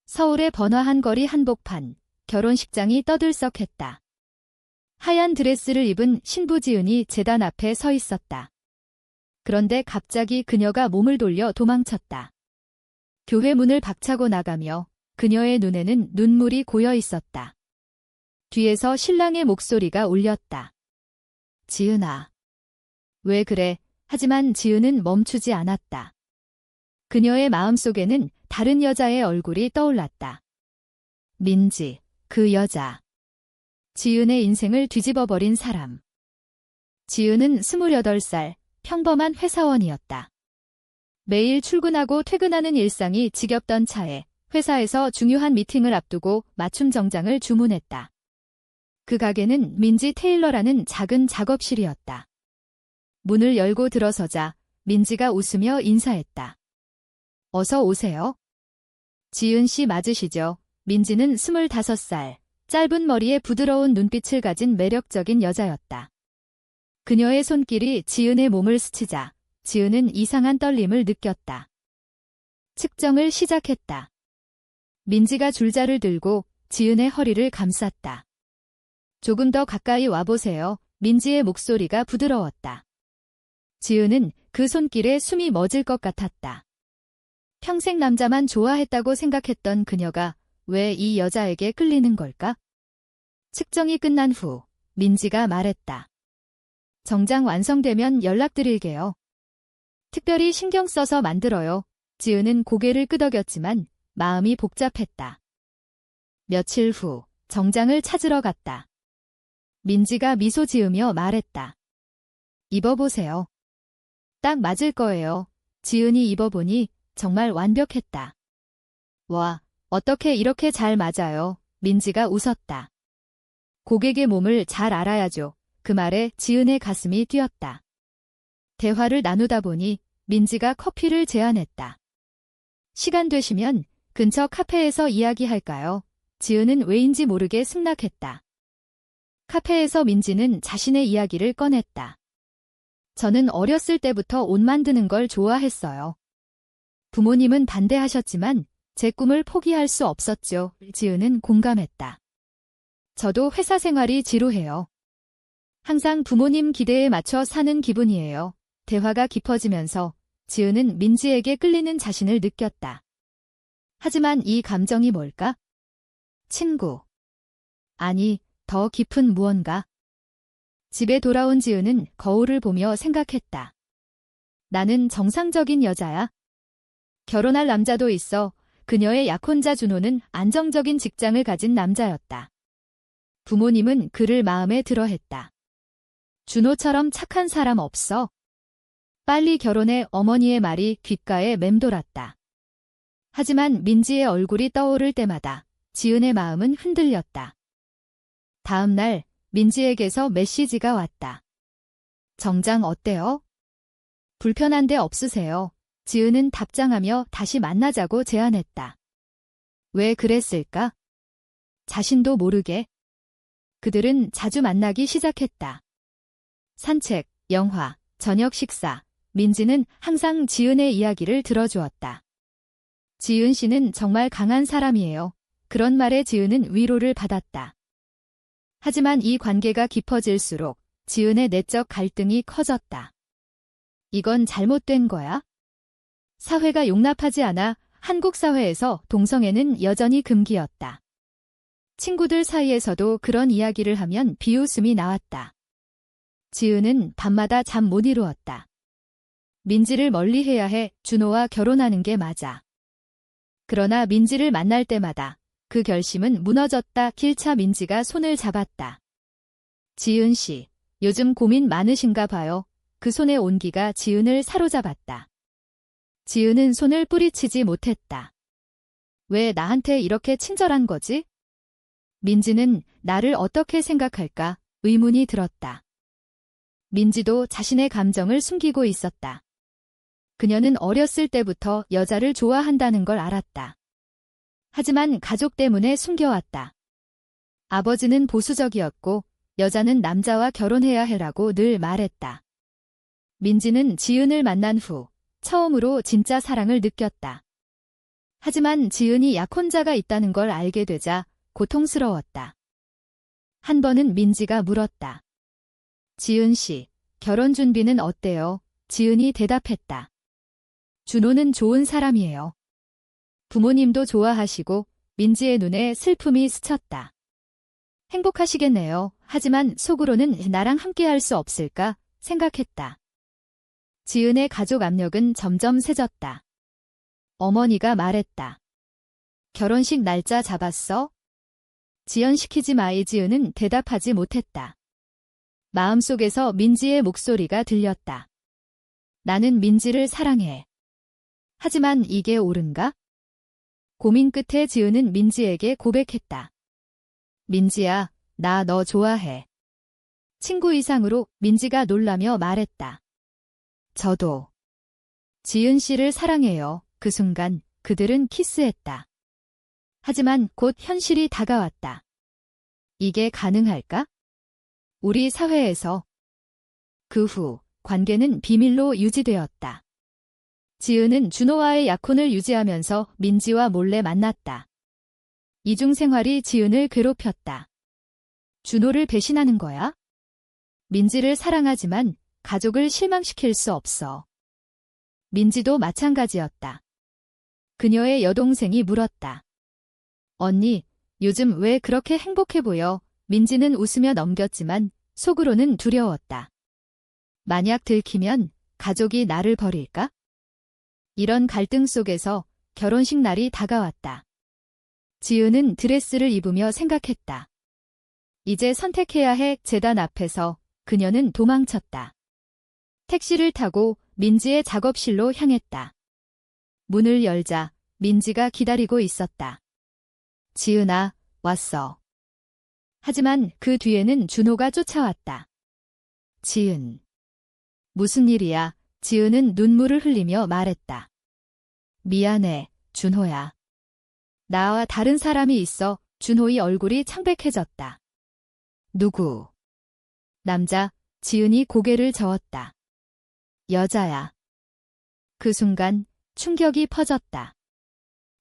서울의 번화한 거리 한복판, 결혼식장이 떠들썩했다. 하얀 드레스를 입은 신부 지은이 제단 앞에 서 있었다. 그런데 갑자기 그녀가 몸을 돌려 도망쳤다. 교회 문을 박차고 나가며 그녀의 눈에는 눈물이 고여 있었다. 뒤에서 신랑의 목소리가 울렸다. 지은아. 왜 그래? 하지만 지은은 멈추지 않았다. 그녀의 마음속에는 다른 여자의 얼굴이 떠올랐다. 민지, 그 여자. 지은의 인생을 뒤집어버린 사람. 지은은 28살, 평범한 회사원이었다. 매일 출근하고 퇴근하는 일상이 지겹던 차에 회사에서 중요한 미팅을 앞두고 맞춤 정장을 주문했다. 그 가게는 민지 테일러라는 작은 작업실이었다. 문을 열고 들어서자 민지가 웃으며 인사했다. 어서 오세요. 지은 씨 맞으시죠? 민지는 25살, 짧은 머리에 부드러운 눈빛을 가진 매력적인 여자였다. 그녀의 손길이 지은의 몸을 스치자 지은은 이상한 떨림을 느꼈다. 측정을 시작했다. 민지가 줄자를 들고 지은의 허리를 감쌌다. 조금 더 가까이 와보세요. 민지의 목소리가 부드러웠다. 지은은 그 손길에 숨이 멎을 것 같았다. 평생 남자만 좋아했다고 생각했던 그녀가 왜 이 여자에게 끌리는 걸까? 측정이 끝난 후 민지가 말했다. 정장 완성되면 연락드릴게요. 특별히 신경 써서 만들어요. 지은은 고개를 끄덕였지만 마음이 복잡했다. 며칠 후 정장을 찾으러 갔다. 민지가 미소 지으며 말했다. 입어보세요. 딱 맞을 거예요. 지은이 입어보니 정말 완벽했다. 와, 어떻게 이렇게 잘 맞아요? 민지가 웃었다. 고객의 몸을 잘 알아야죠. 그 말에 지은의 가슴이 뛰었다. 대화를 나누다 보니 민지가 커피를 제안했다. 시간 되시면 근처 카페에서 이야기할까요? 지은은 왜인지 모르게 승낙했다. 카페에서 민지는 자신의 이야기를 꺼냈다. 저는 어렸을 때부터 옷 만드는 걸 좋아했어요. 부모님은 반대하셨지만 제 꿈을 포기할 수 없었죠. 지은은 공감했다. 저도 회사 생활이 지루해요. 항상 부모님 기대에 맞춰 사는 기분이에요. 대화가 깊어지면서 지은은 민지에게 끌리는 자신을 느꼈다. 하지만 이 감정이 뭘까? 친구. 아니, 더 깊은 무언가. 집에 돌아온 지은은 거울을 보며 생각했다. 나는 정상적인 여자야? 결혼할 남자도 있어. 그녀의 약혼자 준호는 안정적인 직장을 가진 남자였다. 부모님은 그를 마음에 들어했다. 준호처럼 착한 사람 없어. 빨리 결혼해. 어머니의 말이 귓가에 맴돌았다. 하지만 민지의 얼굴이 떠오를 때마다 지은의 마음은 흔들렸다. 다음 날 민지에게서 메시지가 왔다. 정장 어때요? 불편한 데 없으세요? 지은은 답장하며 다시 만나자고 제안했다. 왜 그랬을까? 자신도 모르게. 그들은 자주 만나기 시작했다. 산책, 영화, 저녁 식사. 민지는 항상 지은의 이야기를 들어주었다. 지은 씨는 정말 강한 사람이에요. 그런 말에 지은은 위로를 받았다. 하지만 이 관계가 깊어질수록 지은의 내적 갈등이 커졌다. 이건 잘못된 거야? 사회가 용납하지 않아. 한국 사회에서 동성애는 여전히 금기였다. 친구들 사이에서도 그런 이야기를 하면 비웃음이 나왔다. 지은은 밤마다 잠 못 이루었다. 민지를 멀리해야 해. 준호와 결혼하는 게 맞아. 그러나 민지를 만날 때마다 그 결심은 무너졌다. 길차 민지가 손을 잡았다. 지은 씨, 요즘 고민 많으신가 봐요. 그 손의 온기가 지은을 사로잡았다. 지은은 손을 뿌리치지 못했다. 왜 나한테 이렇게 친절한 거지? 민지는 나를 어떻게 생각할까 의문이 들었다. 민지도 자신의 감정을 숨기고 있었다. 그녀는 어렸을 때부터 여자를 좋아한다는 걸 알았다. 하지만 가족 때문에 숨겨왔다. 아버지는 보수적이었고 여자는 남자와 결혼해야 해라고 늘 말했다. 민지는 지은을 만난 후 처음으로 진짜 사랑을 느꼈다. 하지만 지은이 약혼자가 있다는 걸 알게 되자 고통스러웠다. 한 번은 민지가 물었다. 지은 씨, 결혼 준비는 어때요? 지은이 대답했다. 준호는 좋은 사람이에요. 부모님도 좋아하시고 민지의 눈에 슬픔이 스쳤다. 행복하시겠네요. 하지만 속으로는 나랑 함께할 수 없을까 생각했다. 지은의 가족 압력은 점점 세졌다. 어머니가 말했다. 결혼식 날짜 잡았어? 지연시키지 마. 지은은 대답하지 못했다. 마음속에서 민지의 목소리가 들렸다. 나는 민지를 사랑해. 하지만 이게 옳은가? 고민 끝에 지은은 민지에게 고백했다. 민지야, 나 너 좋아해. 친구 이상으로 민지가 놀라며 말했다. 저도 지은 씨를 사랑해요. 그 순간 그들은 키스했다. 하지만 곧 현실이 다가왔다. 이게 가능할까? 우리 사회에서. 그 후 관계는 비밀로 유지되었다. 지은은 준호와의 약혼을 유지하면서 민지와 몰래 만났다. 이중생활이 지은을 괴롭혔다. 준호를 배신하는 거야? 민지를 사랑하지만 가족을 실망시킬 수 없어. 민지도 마찬가지였다. 그녀의 여동생이 물었다. 언니, 요즘 왜 그렇게 행복해 보여? 민지는 웃으며 넘겼지만 속으로는 두려웠다. 만약 들키면 가족이 나를 버릴까? 이런 갈등 속에서 결혼식 날이 다가왔다. 지은은 드레스를 입으며 생각했다. 이제 선택해야 해. 재단 앞에서 그녀는 도망쳤다. 택시를 타고 민지의 작업실로 향했다. 문을 열자 민지가 기다리고 있었다. 지은아, 왔어. 하지만 그 뒤에는 준호가 쫓아왔다. 지은. 무슨 일이야? 지은은 눈물을 흘리며 말했다. 미안해, 준호야. 나와 다른 사람이 있어. 준호의 얼굴이 창백해졌다. 누구? 남자. 지은이 고개를 저었다. 여자야. 그 순간 충격이 퍼졌다.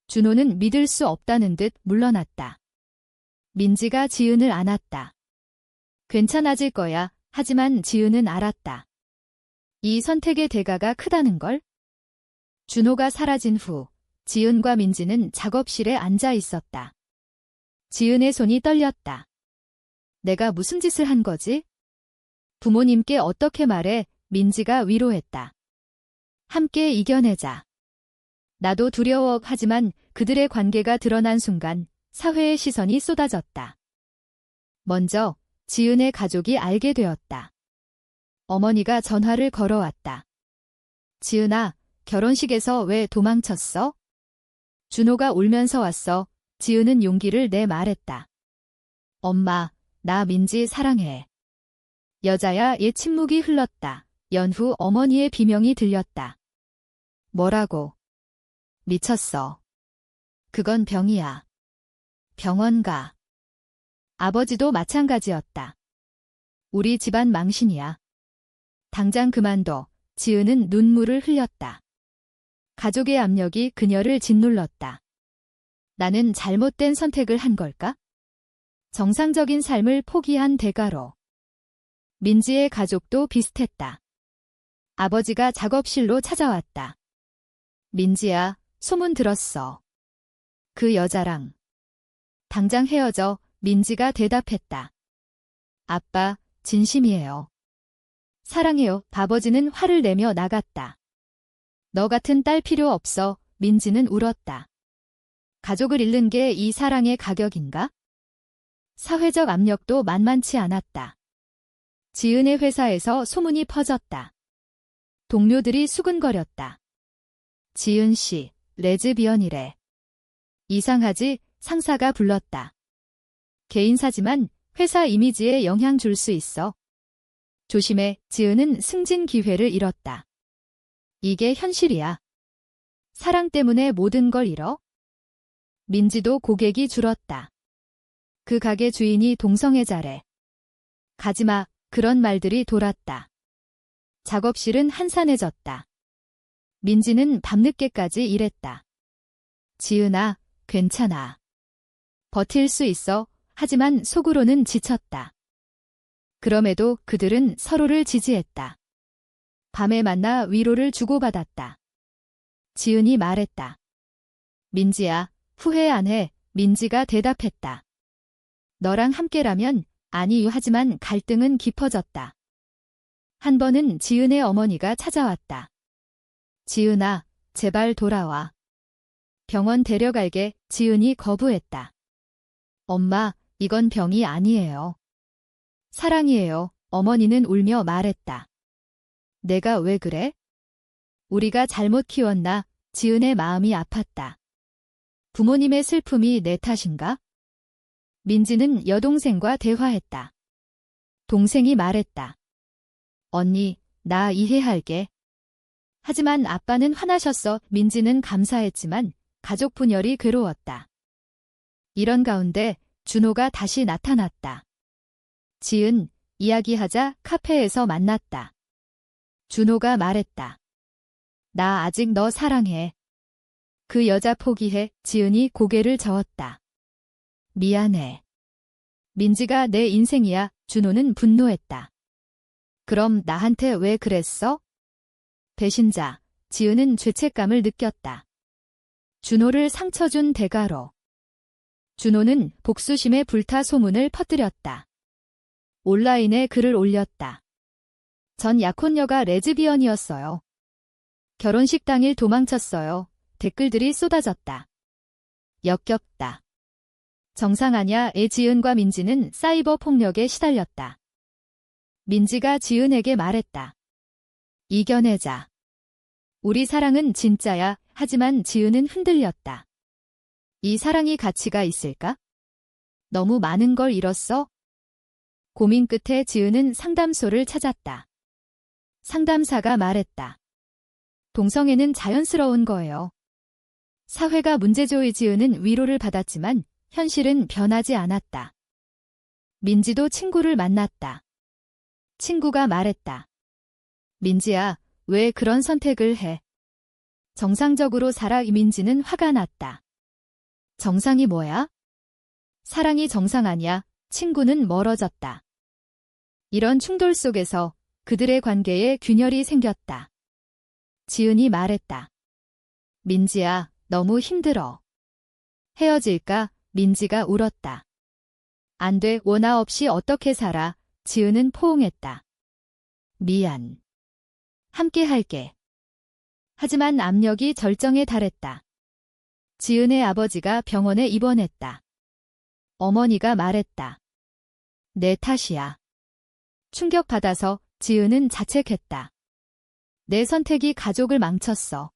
준호는 믿을 수 없다는 듯 물러났다. 민지가 지은을 안았다. 괜찮아질 거야. 하지만 지은은 알았다. 이 선택의 대가가 크다는 걸? 준호가 사라진 후 지은과 민지는 작업실에 앉아 있었다. 지은의 손이 떨렸다. 내가 무슨 짓을 한 거지? 부모님께 어떻게 말해? 민지가 위로했다. 함께 이겨내자. 나도 두려워. 하지만 그들의 관계가 드러난 순간 사회의 시선이 쏟아졌다. 먼저 지은의 가족이 알게 되었다. 어머니가 전화를 걸어왔다. 지은아, 결혼식에서 왜 도망쳤어? 준호가 울면서 왔어. 지은은 용기를 내 말했다. 엄마, 나 민지 사랑해. 여자야. 옛 침묵이 흘렀다. 연후 어머니의 비명이 들렸다. 뭐라고? 미쳤어. 그건 병이야. 병원 가. 아버지도 마찬가지였다. 우리 집안 망신이야. 당장 그만둬. 지은은 눈물을 흘렸다. 가족의 압력이 그녀를 짓눌렀다. 나는 잘못된 선택을 한 걸까? 정상적인 삶을 포기한 대가로. 민지의 가족도 비슷했다. 아버지가 작업실로 찾아왔다. 민지야, 소문 들었어. 그 여자랑. 당장 헤어져. 민지가 대답했다. 아빠, 진심이에요. 사랑해요. 아버지는 화를 내며 나갔다. 너 같은 딸 필요 없어. 민지는 울었다. 가족을 잃는 게 이 사랑의 가격인가? 사회적 압력도 만만치 않았다. 지은의 회사에서 소문이 퍼졌다. 동료들이 수근거렸다. 지은 씨, 레즈비언이래. 이상하지? 상사가 불렀다. 개인사지만 회사 이미지에 영향 줄 수 있어. 조심해. 지은은 승진 기회를 잃었다. 이게 현실이야. 사랑 때문에 모든 걸 잃어? 민지도 고객이 줄었다. 그 가게 주인이 동성애자래. 가지마. 그런 말들이 돌았다. 작업실은 한산해졌다. 민지는 밤늦게까지 일했다. 지은아, 괜찮아. 버틸 수 있어. 하지만 속으로는 지쳤다. 그럼에도 그들은 서로를 지지했다. 밤에 만나 위로를 주고받았다. 지은이 말했다. 민지야, 후회 안 해. 민지가 대답했다. 너랑 함께라면 아니요 하지만 갈등은 깊어졌다. 한 번은 지은의 어머니가 찾아왔다. 지은아, 제발 돌아와. 병원 데려갈게. 지은이 거부했다. 엄마, 이건 병이 아니에요. 사랑이에요. 어머니는 울며 말했다. 내가 왜 그래? 우리가 잘못 키웠나? 지은의 마음이 아팠다. 부모님의 슬픔이 내 탓인가? 민지는 여동생과 대화했다. 동생이 말했다. 언니, 나 이해할게. 하지만 아빠는 화나셨어. 민지는 감사했지만 가족 분열이 괴로웠다. 이런 가운데 준호가 다시 나타났다. 지은, 이야기하자. 카페에서 만났다. 준호가 말했다. 나 아직 너 사랑해. 그 여자 포기해. 지은이 고개를 저었다. 미안해. 민지가 내 인생이야. 준호는 분노했다. 그럼 나한테 왜 그랬어? 배신자. 지은은 죄책감을 느꼈다. 준호를 상처 준 대가로. 준호는 복수심에 불타 소문을 퍼뜨렸다. 온라인에 글을 올렸다. 전 약혼녀가 레즈비언이었어요. 결혼식 당일 도망쳤어요. 댓글들이 쏟아졌다. 역겹다. 정상 아냐. 지은과 민지는 사이버 폭력에 시달렸다. 민지가 지은에게 말했다. 이겨내자. 우리 사랑은 진짜야. 하지만 지은은 흔들렸다. 이 사랑이 가치가 있을까? 너무 많은 걸 잃었어? 고민 끝에 지은은 상담소를 찾았다. 상담사가 말했다. 동성애는 자연스러운 거예요. 사회가 문제죠. 지은은 위로를 받았지만 현실은 변하지 않았다. 민지도 친구를 만났다. 친구가 말했다. 민지야, 왜 그런 선택을 해? 정상적으로 살아. 민지는 화가 났다. 정상이 뭐야? 사랑이 정상 아니야. 친구는 멀어졌다. 이런 충돌 속에서 그들의 관계에 균열이 생겼다. 지은이 말했다. 민지야, 너무 힘들어. 헤어질까? 민지가 울었다. 안 돼. 원화 없이 어떻게 살아? 지은은 포옹했다. 미안. 함께 할게. 하지만 압력이 절정에 달했다. 지은의 아버지가 병원에 입원했다. 어머니가 말했다. 내 탓이야. 충격받아서 지은은 자책했다. 내 선택이 가족을 망쳤어.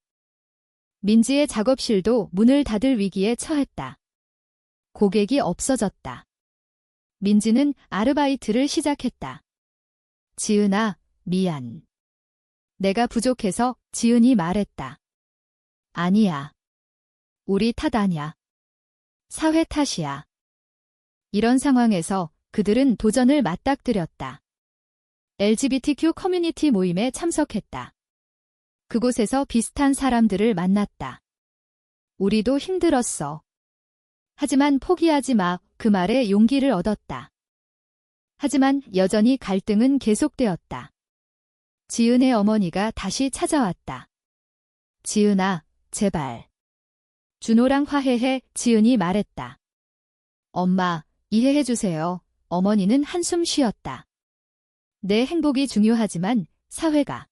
민지의 작업실도 문을 닫을 위기에 처했다. 고객이 없어졌다. 민지는 아르바이트를 시작했다. 지은아, 미안. 내가 부족해서. 지은이 말했다. 아니야. 우리 탓 아냐. 사회 탓이야. 이런 상황에서 그들은 도전을 맞닥뜨렸다. LGBTQ 커뮤니티 모임에 참석했다. 그곳에서 비슷한 사람들을 만났다. 우리도 힘들었어. 하지만 포기하지 마. 그 말에 용기를 얻었다. 하지만 여전히 갈등은 계속되었다. 지은의 어머니가 다시 찾아왔다. 지은아, 제발. 준호랑 화해해. 지은이 말했다. 엄마, 이해해주세요. 어머니는 한숨 쉬었다. 내 행복이 중요하지만 사회가.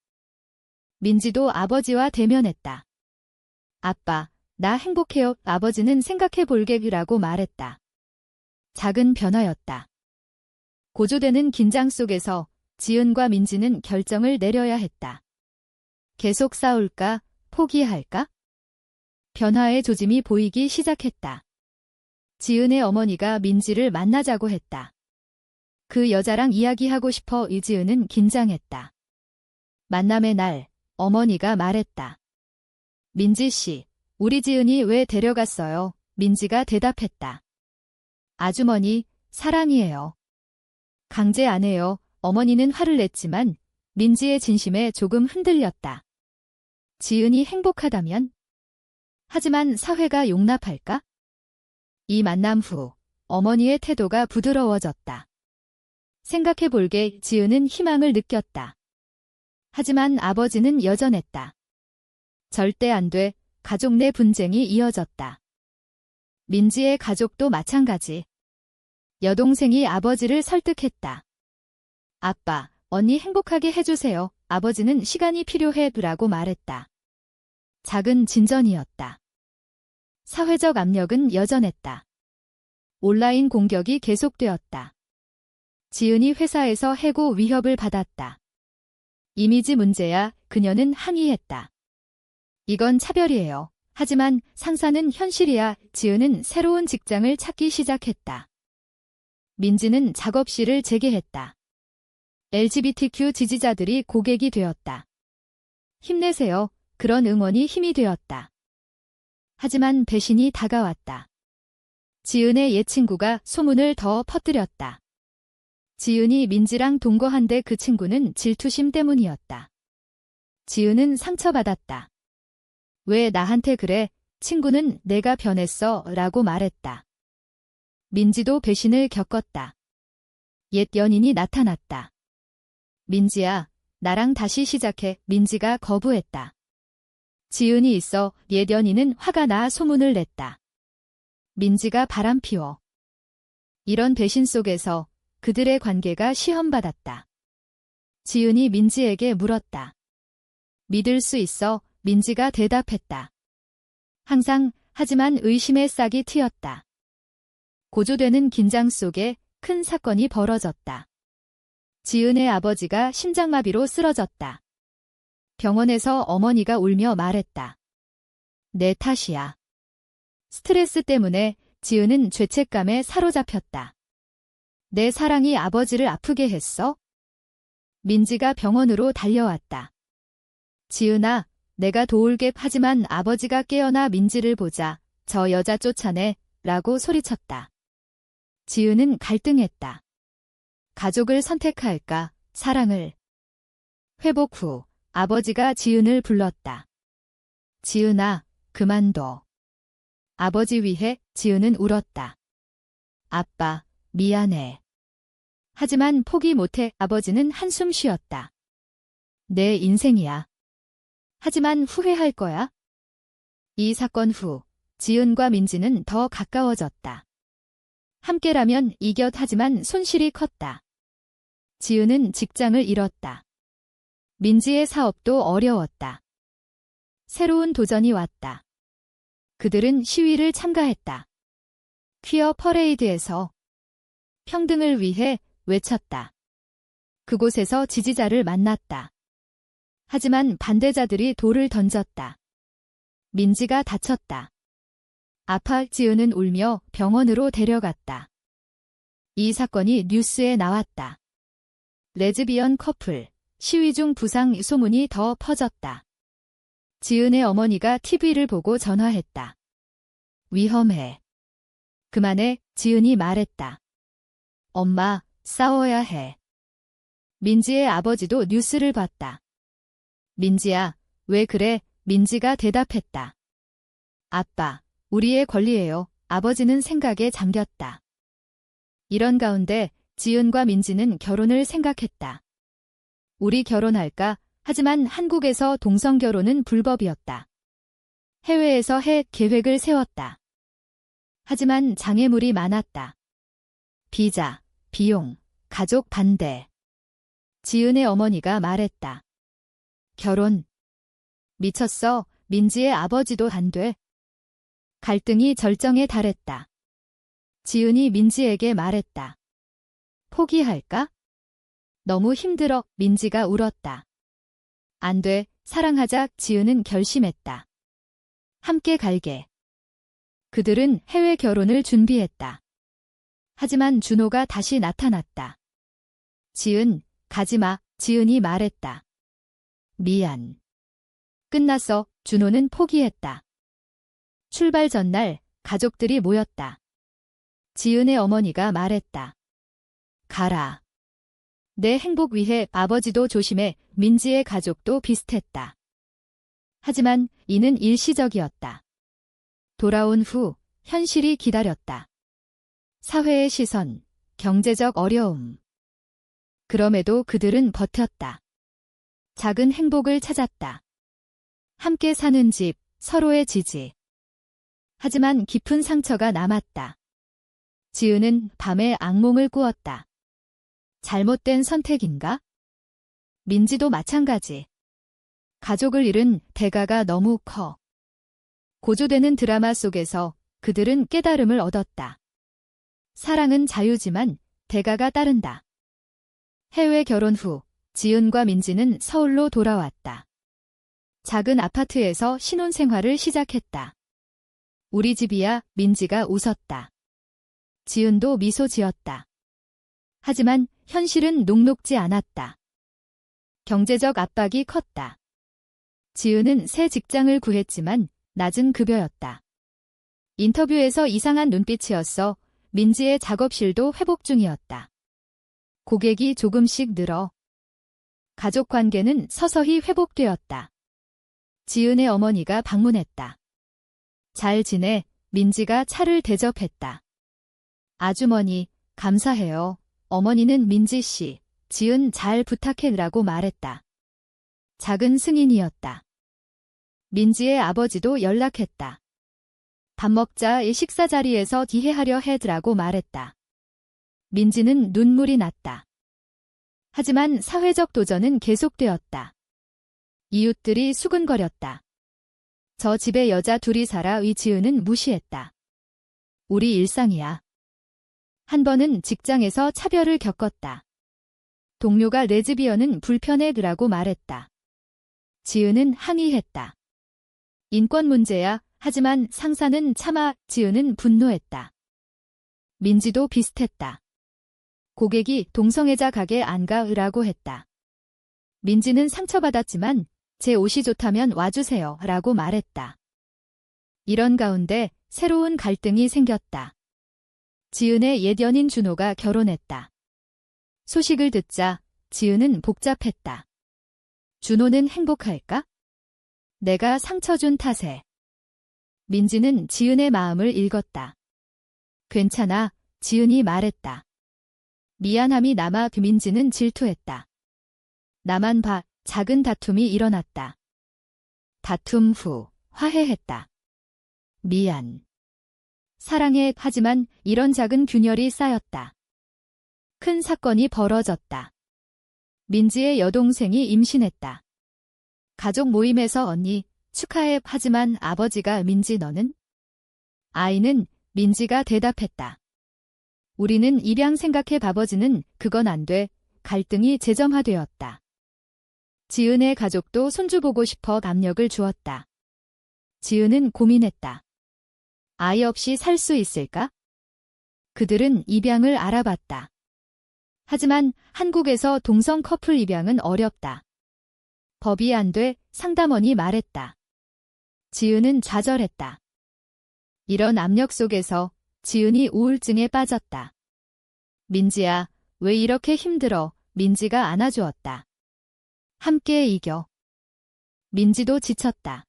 민지도 아버지와 대면했다. 아빠, 나 행복해요. 아버지는 생각해볼게라고 말했다. 작은 변화였다. 고조되는 긴장 속에서 지은과 민지는 결정을 내려야 했다. 계속 싸울까? 포기할까? 변화의 조짐이 보이기 시작했다. 지은의 어머니가 민지를 만나자고 했다. 그 여자랑 이야기하고 싶어. 이지은은 긴장했다. 만남의 날, 어머니가 말했다. 민지 씨, 우리 지은이 왜 데려갔어요? 민지가 대답했다. 아주머니, 사랑이에요. 강제 안 해요. 어머니는 화를 냈지만 민지의 진심에 조금 흔들렸다. 지은이 행복하다면? 하지만 사회가 용납할까? 이 만남 후 어머니의 태도가 부드러워졌다. 생각해볼게 지은은 희망을 느꼈다. 하지만 아버지는 여전했다. 절대 안 돼. 가족 내 분쟁이 이어졌다. 민지의 가족도 마찬가지. 여동생이 아버지를 설득했다. 아빠, 언니 행복하게 해주세요. 아버지는 시간이 필요해 라고 말했다. 작은 진전이었다. 사회적 압력은 여전했다. 온라인 공격이 계속되었다. 지은이 회사에서 해고 위협을 받았다. 이미지 문제야. 그녀는 항의했다. 이건 차별이에요. 하지만 상사는 현실이야. 지은은 새로운 직장을 찾기 시작했다. 민지는 작업실을 재개했다. LGBTQ 지지자들이 고객이 되었다. 힘내세요. 그런 응원이 힘이 되었다. 하지만 배신이 다가왔다. 지은의 옛 친구가 소문을 더 퍼뜨렸다. 지은이 민지랑 동거한데 그 친구는 질투심 때문이었다. 지은은 상처받았다. 왜 나한테 그래? 친구는 내가 변했어 라고 말했다. 민지도 배신을 겪었다. 옛 연인이 나타났다. 민지야, 나랑 다시 시작해. 민지가 거부했다. 지은이 있어. 옛 연인은 화가 나 소문을 냈다. 민지가 바람피워. 이런 배신 속에서 그들의 관계가 시험받았다. 지은이 민지에게 물었다. 믿을 수 있어? 민지가 대답했다. 항상. 하지만 의심의 싹이 트였다. 고조되는 긴장 속에 큰 사건이 벌어졌다. 지은의 아버지가 심장마비로 쓰러졌다. 병원에서 어머니가 울며 말했다. 내 탓이야. 스트레스 때문에 지은은 죄책감에 사로잡혔다. 내 사랑이 아버지를 아프게 했어? 민지가 병원으로 달려왔다. 지은아, 내가 도울게. 하지만 아버지가 깨어나 민지를 보자. 저 여자 쫓아내 라고 소리쳤다. 지은은 갈등했다. 가족을 선택할까? 사랑을. 회복 후 아버지가 지은을 불렀다. 지은아, 그만둬. 아버지 위해 지은은 울었다. 아빠, 미안해. 하지만 포기 못해. 아버지는 한숨 쉬었다. 내 인생이야. 하지만 후회할 거야? 이 사건 후 지은과 민지는 더 가까워졌다. 함께라면 이겼. 하지만 손실이 컸다. 지은은 직장을 잃었다. 민지의 사업도 어려웠다. 새로운 도전이 왔다. 그들은 시위를 참가했다. 퀴어 퍼레이드에서 평등을 위해 외쳤다. 그곳에서 지지자를 만났다. 하지만 반대자들이 돌을 던졌다. 민지가 다쳤다. 아파. 지은은 울며 병원으로 데려갔다. 이 사건이 뉴스에 나왔다. 레즈비언 커플, 시위 중 부상 소문이 더 퍼졌다. 지은의 어머니가 TV를 보고 전화했다. 위험해. 그만해. 지은이 말했다. 엄마, 싸워야 해. 민지의 아버지도 뉴스를 봤다. 민지야, 왜 그래? 민지가 대답했다. 아빠, 우리의 권리예요. 아버지는 생각에 잠겼다. 이런 가운데 지은과 민지는 결혼을 생각했다. 우리 결혼할까? 하지만 한국에서 동성결혼은 불법이었다. 해외에서 해 계획을 세웠다. 하지만 장애물이 많았다. 비자, 비용, 가족 반대. 지은의 어머니가 말했다. 결혼. 미쳤어. 민지의 아버지도 안 돼. 갈등이 절정에 달했다. 지은이 민지에게 말했다. 포기할까? 너무 힘들어. 민지가 울었다. 안 돼. 사랑하자. 지은은 결심했다. 함께 갈게. 그들은 해외 결혼을 준비했다. 하지만 준호가 다시 나타났다. 지은, 가지마. 지은이 말했다. 미안. 끝났어. 준호는 포기했다. 출발 전날 가족들이 모였다. 지은의 어머니가 말했다. 가라. 내 행복 위해. 아버지도 조심해. 민지의 가족도 비슷했다. 하지만 이는 일시적이었다. 돌아온 후 현실이 기다렸다. 사회의 시선, 경제적 어려움. 그럼에도 그들은 버텼다. 작은 행복을 찾았다. 함께 사는 집, 서로의 지지. 하지만 깊은 상처가 남았다. 지은은 밤에 악몽을 꾸었다. 잘못된 선택인가? 민지도 마찬가지. 가족을 잃은 대가가 너무 커. 고조되는 드라마 속에서 그들은 깨달음을 얻었다. 사랑은 자유지만 대가가 따른다. 해외 결혼 후 지은과 민지는 서울로 돌아왔다. 작은 아파트에서 신혼생활을 시작했다. 우리 집이야. 민지가 웃었다. 지은도 미소 지었다. 하지만 현실은 녹록지 않았다. 경제적 압박이 컸다. 지은은 새 직장을 구했지만 낮은 급여였다. 인터뷰에서 이상한 눈빛이었어. 민지의 작업실도 회복 중이었다. 고객이 조금씩 늘어. 가족 관계는 서서히 회복되었다. 지은의 어머니가 방문했다. 잘 지내? 민지가 차를 대접했다. 아주머니, 감사해요. 어머니는 민지 씨, 지은 잘 부탁해라고 말했다. 작은 승인이었다. 민지의 아버지도 연락했다. 밥 먹자의 식사 자리에서 기해하려 해라고 말했다. 민지는 눈물이 났다. 하지만 사회적 도전은 계속되었다. 이웃들이 수근거렸다. 저 집에 여자 둘이 살아. 지은은 무시했다. 우리 일상이야. 한 번은 직장에서 차별을 겪었다. 동료가 레즈비언은 불편해라고 말했다. 지은은 항의했다. 인권 문제야. 하지만 상사는 참아. 지은은 분노했다. 민지도 비슷했다. 고객이 동성애자 가게 안 가라고 했다. 민지는 상처받았지만 제 옷이 좋다면 와주세요 라고 말했다. 이런 가운데 새로운 갈등이 생겼다. 지은의 옛 연인 준호가 결혼했다. 소식을 듣자 지은은 복잡했다. 준호는 행복할까? 내가 상처 준 탓에. 민지는 지은의 마음을 읽었다. 괜찮아, 지은이 말했다. 미안함이 남아. 민지는 질투했다. 나만 봐. 작은 다툼이 일어났다. 다툼 후 화해했다. 미안. 사랑해. 하지만 이런 작은 균열이 쌓였다. 큰 사건이 벌어졌다. 민지의 여동생이 임신했다. 가족 모임에서 언니, 축하해. 하지만 아버지가 민지 너는? 아이는 민지가 대답했다. 우리는 입양 생각해. 아버지는 그건 안 돼. 갈등이 재점화되었다. 지은의 가족도 손주 보고 싶어 압력을 주었다. 지은은 고민했다. 아이 없이 살 수 있을까? 그들은 입양을 알아봤다. 하지만 한국에서 동성 커플 입양은 어렵다. 법이 안 돼. 상담원이 말했다. 지은은 좌절했다. 이런 압력 속에서 지은이 우울증에 빠졌다. 민지야, 왜 이렇게 힘들어? 민지가 안아주었다. 함께 이겨. 민지도 지쳤다.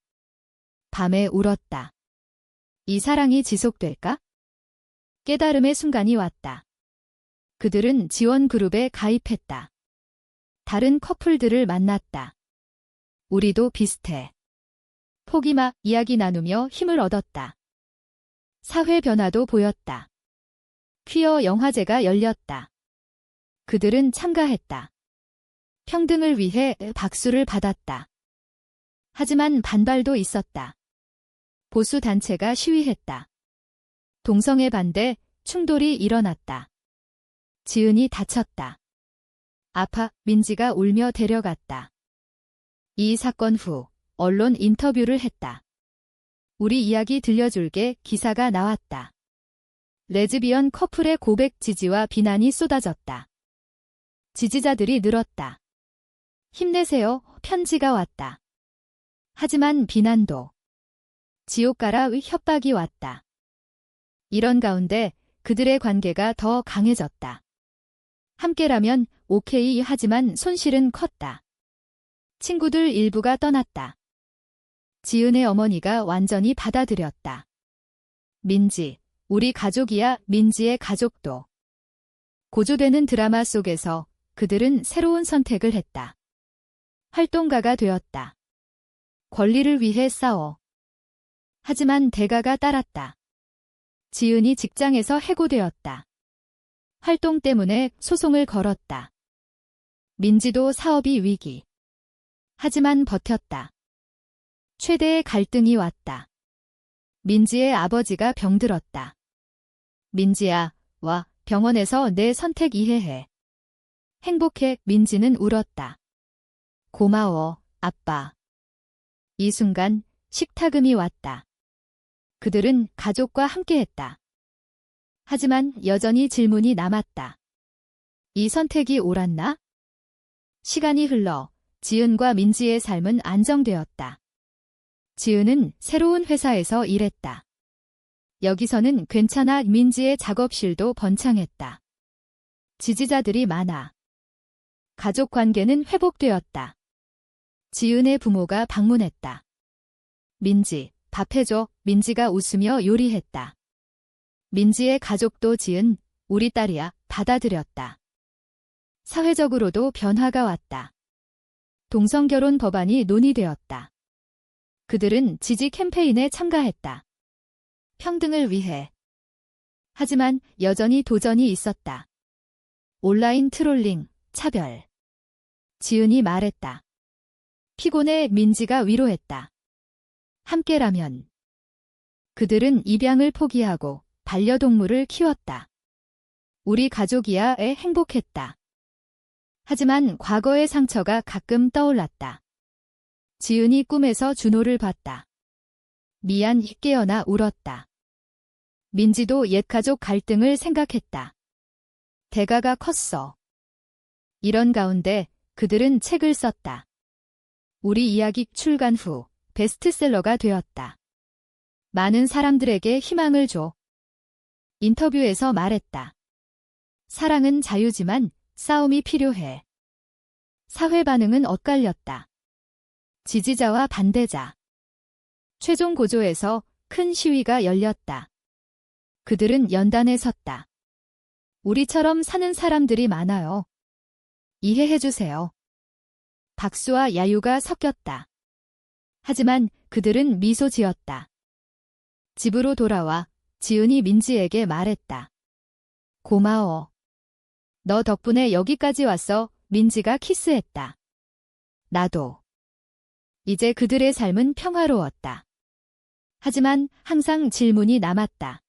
밤에 울었다. 이 사랑이 지속될까? 깨달음의 순간이 왔다. 그들은 지원 그룹에 가입했다. 다른 커플들을 만났다. 우리도 비슷해. 포기마. 이야기 나누며 힘을 얻었다. 사회 변화도 보였다. 퀴어 영화제가 열렸다. 그들은 참가했다. 평등을 위해 박수를 받았다. 하지만 반발도 있었다. 보수 단체가 시위했다. 동성애 반대, 충돌이 일어났다. 지은이 다쳤다. 아파. 민지가 울며 데려갔다. 이 사건 후 언론 인터뷰를 했다. 우리 이야기 들려줄게. 기사가 나왔다. 레즈비언 커플의 고백, 지지와 비난이 쏟아졌다. 지지자들이 늘었다. 힘내세요. 편지가 왔다. 하지만 비난도. 지옥 가라의 협박이 왔다. 이런 가운데 그들의 관계가 더 강해졌다. 함께라면 오케이. 하지만 손실은 컸다. 친구들 일부가 떠났다. 지은의 어머니가 완전히 받아들였다. 민지, 우리 가족이야. 민지의 가족도. 고조되는 드라마 속에서 그들은 새로운 선택을 했다. 활동가가 되었다. 권리를 위해 싸워. 하지만 대가가 따랐다. 지은이 직장에서 해고되었다. 활동 때문에 소송을 걸었다. 민지도 사업이 위기. 하지만 버텼다. 최대의 갈등이 왔다. 민지의 아버지가 병들었다. 민지야, 와, 병원에서 내 선택 이해해. 행복해. 민지는 울었다. 고마워, 아빠. 이 순간 식탁음이 왔다. 그들은 가족과 함께했다. 하지만 여전히 질문이 남았다. 이 선택이 옳았나? 시간이 흘러 지은과 민지의 삶은 안정되었다. 지은은 새로운 회사에서 일했다. 여기서는 괜찮아. 민지의 작업실도 번창했다. 지지자들이 많아. 가족 관계는 회복되었다. 지은의 부모가 방문했다. 민지, 밥 해줘. 민지가 웃으며 요리했다. 민지의 가족도 지은, 우리 딸이야, 받아들였다. 사회적으로도 변화가 왔다. 동성결혼 법안이 논의되었다. 그들은 지지 캠페인에 참가했다. 평등을 위해. 하지만 여전히 도전이 있었다. 온라인 트롤링, 차별. 지은이 말했다. 피곤해. 민지가 위로했다. 함께라면. 그들은 입양을 포기하고 반려동물을 키웠다. 우리 가족이야에 행복했다. 하지만 과거의 상처가 가끔 떠올랐다. 지은이 꿈에서 준호를 봤다. 미안. 깨어나 울었다. 민지도 옛 가족 갈등을 생각했다. 대가가 컸어. 이런 가운데 그들은 책을 썼다. 우리 이야기 출간 후 베스트셀러가 되었다. 많은 사람들에게 희망을 줘. 인터뷰에서 말했다. 사랑은 자유지만 싸움이 필요해. 사회 반응은 엇갈렸다. 지지자와 반대자. 최종 고조에서 큰 시위가 열렸다. 그들은 연단에 섰다. 우리처럼 사는 사람들이 많아요. 이해해주세요. 박수와 야유가 섞였다. 하지만 그들은 미소 지었다. 집으로 돌아와 지은이 민지에게 말했다. 고마워. 너 덕분에 여기까지 왔어. 민지가 키스했다. 나도. 이제 그들의 삶은 평화로웠다. 하지만 항상 질문이 남았다.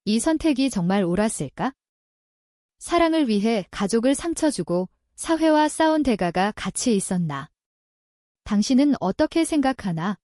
이 선택이 정말 옳았을까? 사랑을 위해 가족을 상처 주고 사회와 싸운 대가가 같이 있었나? 당신은 어떻게 생각하나?